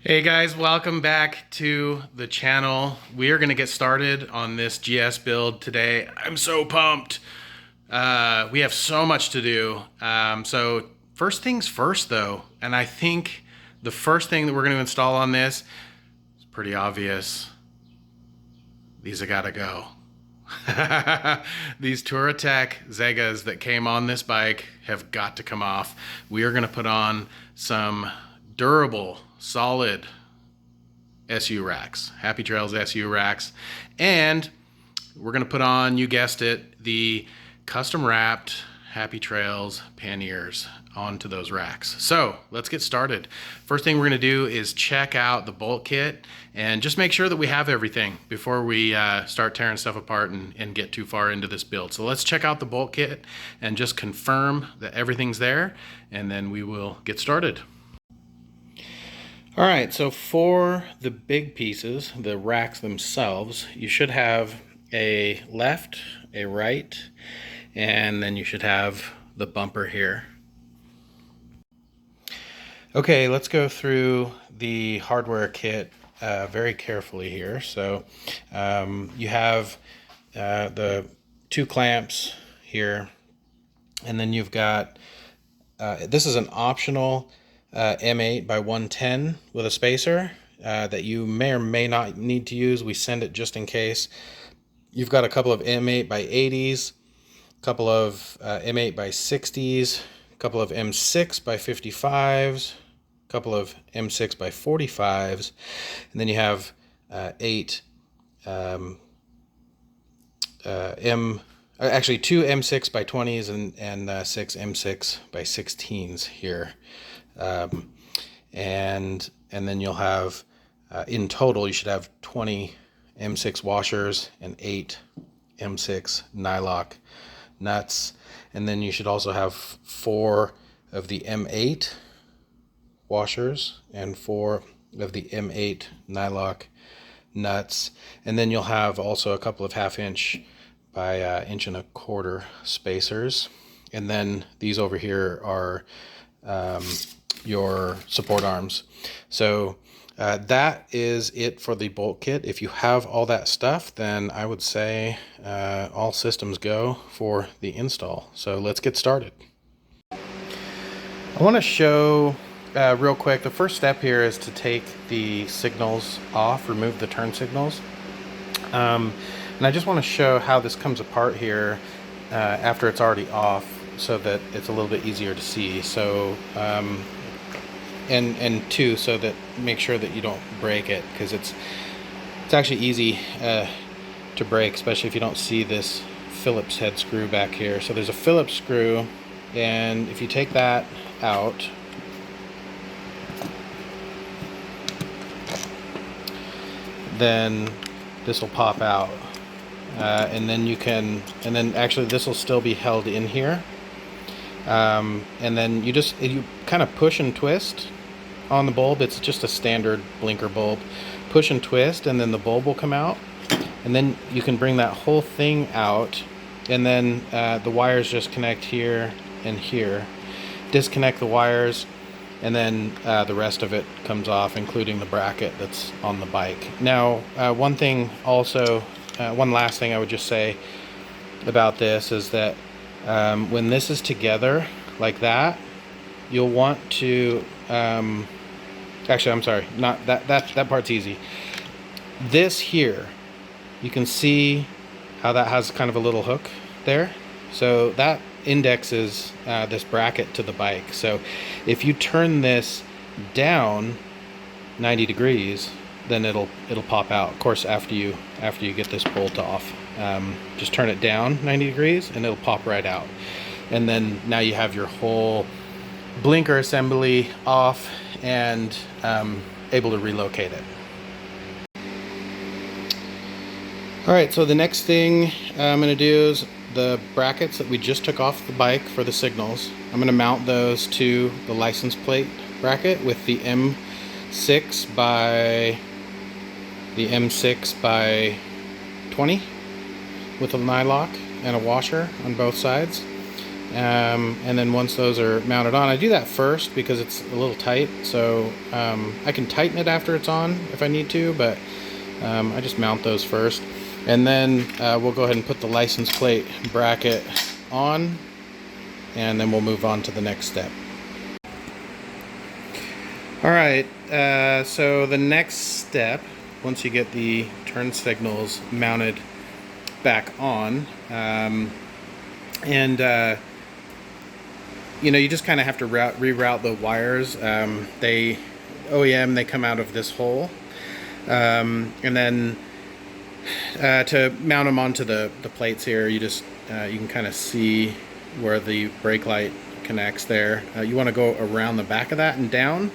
Hey guys, welcome back to the channel. We are going to get started on this GS build today. I'm so pumped. We have so much to do. So first things first though, and I think the first thing that we're going to install on this is pretty obvious. These have got to go. These Touratech Zegas that came on this bike have got to come off. We are going to put on some durable, solid SU racks, Happy Trails SU racks, and we're going to put on, you guessed it, the custom wrapped Happy Trails panniers onto those racks. So let's get started. First thing we're going to do is check out the bolt kit and just make sure that we have everything before we start tearing stuff apart and get too far into this build. So let's check out the bolt kit and just confirm that everything's there, and then we will get started. All right, so for the big pieces, the racks themselves, you should have a left, a right, and then you should have the bumper here. Okay, let's go through the hardware kit very carefully here. So you have the two clamps here, and then you've got, this is an optional M8 by 110 with a spacer that you may or may not need to use. We send it just in case. You've got a couple of M8 by 80s, a couple of M8 by 60s, a couple of M6 by 55s, a couple of M6 by 45s, and then you have actually two M6 by 20s and six M6 by 16s here. And then you'll have, in total, you should have 20 M6 washers and 8 M6 nylock nuts. And then you should also have 4 of the M8 washers and 4 of the M8 nylock nuts. And then you'll have also a couple of 1/2 inch by 1.25 inch spacers. And then these over here are your support arms. So that is it for the bolt kit. If you have all that stuff, then I would say all systems go for the install. So let's get started. I want to show real quick, the first step here is to take the signals off, remove the turn signals. And I just want to show how this comes apart here after it's already off, so that it's a little bit easier to see. So and two, so that make sure that you don't break it, because it's actually easy to break, especially if you don't see this Phillips head screw back here. So there's a Phillips screw, and if you take that out, then this will pop out, and then actually this will still be held in here. And then you kind of push and twist on the bulb. It's just a standard blinker bulb. Push and twist, and then the bulb will come out, and then you can bring that whole thing out, and then the wires just connect here and here. Disconnect the wires, and then the rest of it comes off, including the bracket that's on the bike. Now, one last thing I would just say about this is that when this is together like that, you'll want to actually, I'm sorry, not that part's easy. This here, you can see how that has kind of a little hook there. So that indexes this bracket to the bike. So if you turn this down 90 degrees, then it'll pop out. Of course, after you get this bolt off, just turn it down 90 degrees and it'll pop right out. And then now you have your whole blinker assembly off and able to relocate it. All right, so the next thing I'm going to do is the brackets that we just took off the bike for the signals. I'm going to mount those to the license plate bracket with the M6 by 20 with a nylock and a washer on both sides. And then once those are mounted on, I do that first because it's a little tight, so I can tighten it after it's on if I need to, but I just mount those first. And then we'll go ahead and put the license plate bracket on, and then we'll move on to the next step. Alright, so the next step, once you get the turn signals mounted back on, you know, you just kind of have to reroute the wires. They come out of this hole, and then to mount them onto the plates here, you just you can kind of see where the brake light connects there. You want to go around the back of that and down,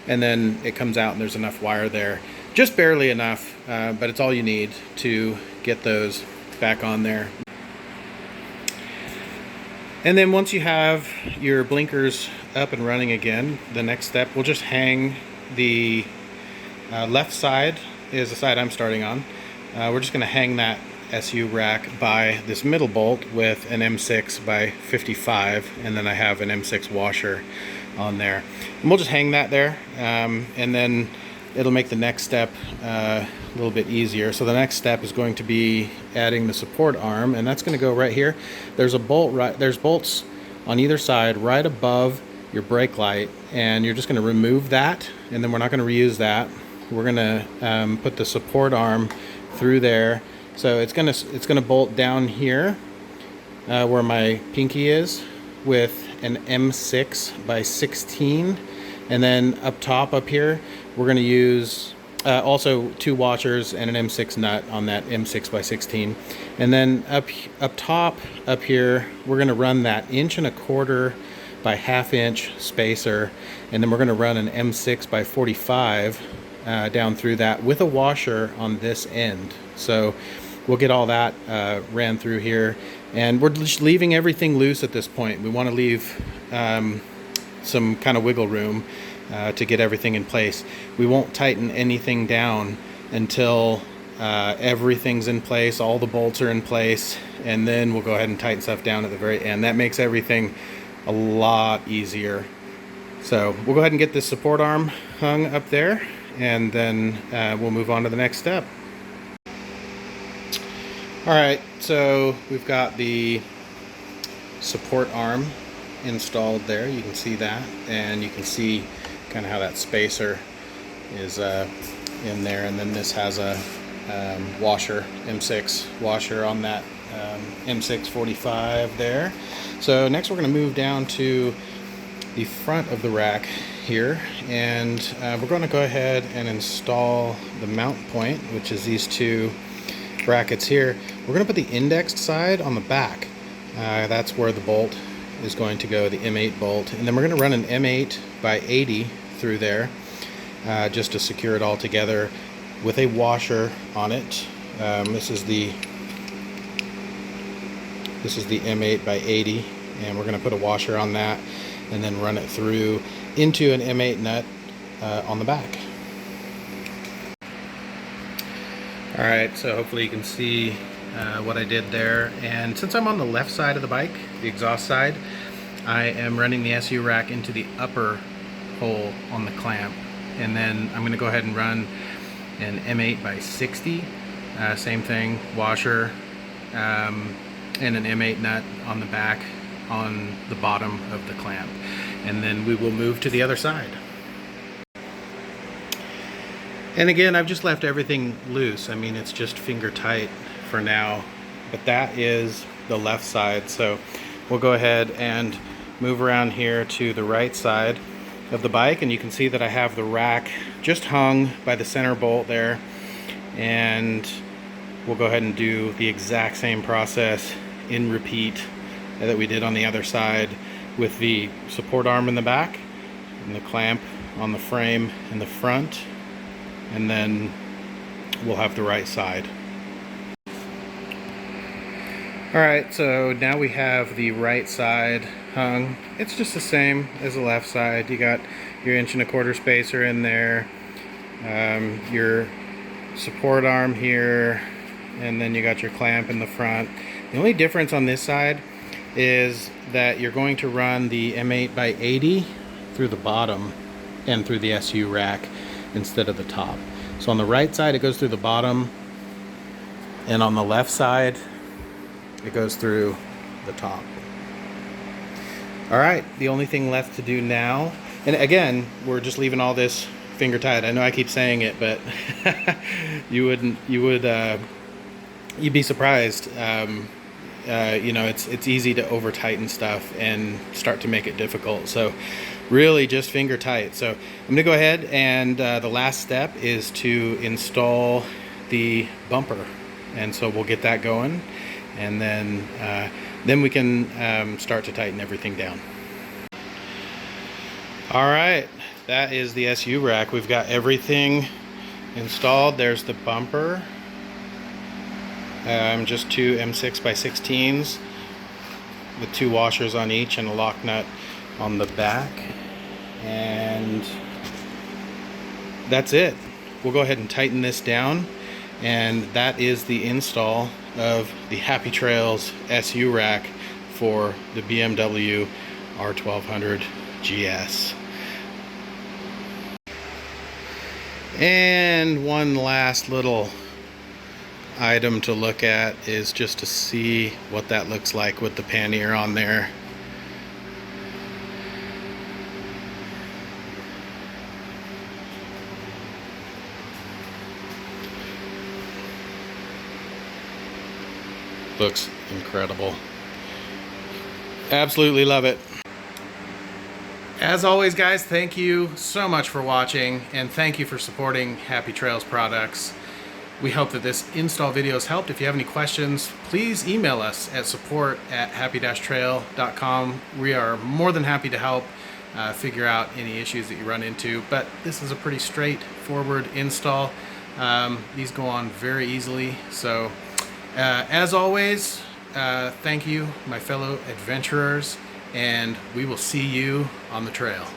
and then it comes out and there's enough wire there, just barely enough, but it's all you need to get those back on there. And then once you have your blinkers up and running again, the next step, we'll just hang the left side is the side I'm starting on. We're just going to hang that SU rack by this middle bolt with an M6 by 55, and then I have an M6 washer on there. And we'll just hang that there, and then it'll make the next step a little bit easier. So the next step is going to be adding the support arm, and that's going to go right here. There's a bolt there's bolts on either side right above your brake light, and you're just going to remove that, and then we're not going to reuse that. We're going to put the support arm through there. So it's going to bolt down here where my pinky is with an M6 by 16, and then up top up here we're going to use also 2 washers and an M6 nut on that M6 by 16, and then up top up here we're going to run that 1¼ inch by 1/2 inch spacer, and then we're going to run an M6 by 45 down through that with a washer on this end. So we'll get all that ran through here, and we're just leaving everything loose at this point. We want to leave some kind of wiggle room to get everything in place. We won't tighten anything down until everything's in place, all the bolts are in place, and then we'll go ahead and tighten stuff down at the very end. That makes everything a lot easier. So we'll go ahead and get this support arm hung up there, and then we'll move on to the next step. Alright, so we've got the support arm installed there. You can see that, and you can see kind of how that spacer is in there, and then this has a washer, M6 washer on that M6 45 there. So next we're going to move down to the front of the rack here, and we're going to go ahead and install the mount point, which is these 2 brackets here. We're going to put the indexed side on the back. That's where the bolt is going to go, the M8 bolt, and then we're going to run an M8 by 80 through there just to secure it all together with a washer on it. This is the M8 by 80, and we're going to put a washer on that and then run it through into an M8 nut on the back. Alright, so hopefully you can see what I did there. And since I'm on the left side of the bike, the exhaust side, I am running the SU rack into the upper hole on the clamp, and then I'm going to go ahead and run an M8 by 60, same thing, washer, and an M8 nut on the back on the bottom of the clamp, and then we will move to the other side. And again, I've just left everything loose. I mean, it's just finger tight for now, but that is the left side. So we'll go ahead and move around here to the right side of the bike, and you can see that I have the rack just hung by the center bolt there, and we'll go ahead and do the exact same process in repeat that we did on the other side, with the support arm in the back and the clamp on the frame in the front, and then we'll have the right side. Alright, so now we have the right side hung. It's just the same as the left side. You got your 1¼ inch spacer in there, your support arm here, and then you got your clamp in the front. The only difference on this side is that you're going to run the M8x80 through the bottom and through the SU rack instead of the top. So on the right side it goes through the bottom, and on the left side it goes through the top. All right, the only thing left to do now, and again, we're just leaving all this finger tight. I know I keep saying it, but you'd be surprised. You know, it's easy to over tighten stuff and start to make it difficult. So really just finger tight. So I'm gonna go ahead and the last step is to install the bumper. And so we'll get that going, and then we can start to tighten everything down. All right, that is the SU rack. We've got everything installed. There's the bumper. Just two M6x16s with 2 washers on each and a lock nut on the back. And that's it. We'll go ahead and tighten this down. And that is the install of the Happy Trails SU rack for the BMW R1200 GS. And one last little item to look at is just to see what that looks like with the pannier on there. Looks incredible. Absolutely love it. As always, guys, thank you so much for watching, and thank you for supporting Happy Trails products. We hope that this install video has helped. If you have any questions, please email us at support@happy-trail.com. We are more than happy to help figure out any issues that you run into, but this is a pretty straightforward install. These go on very easily. So as always, thank you, my fellow adventurers, and we will see you on the trail.